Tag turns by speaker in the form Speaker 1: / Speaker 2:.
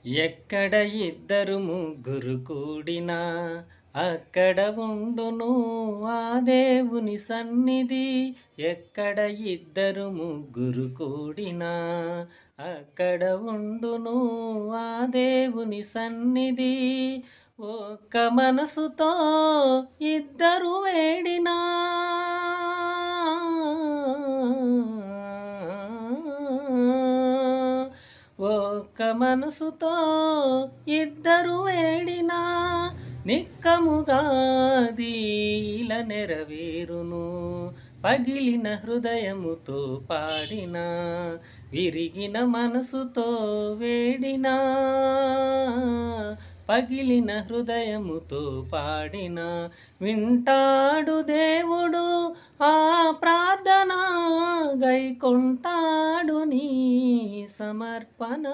Speaker 1: ఎక్కడ ఇద్దరు ముగ్గురు కూడినా అక్కడ ఉండును ఆ దేవుని సన్నిధి. ఎక్కడ ఇద్దరు ముగ్గురు కూడినా అక్కడ ఉండును ఆ దేవుని సన్నిధి. ఒక్క మనసుతో ఇద్దరు వేడినా ఒక్క మనసుతో ఇద్దరు వేడినా నిక్కముగాది ఇలా నెరవేరును. పగిలిన హృదయముతో పాడినా విరిగిన మనసుతో వేడినా పగిలిన హృదయముతో పాడినా వింటాడు దేవుడు ఆ ప్రార్థన, గైకొంటాడు నీ సమర్పణ.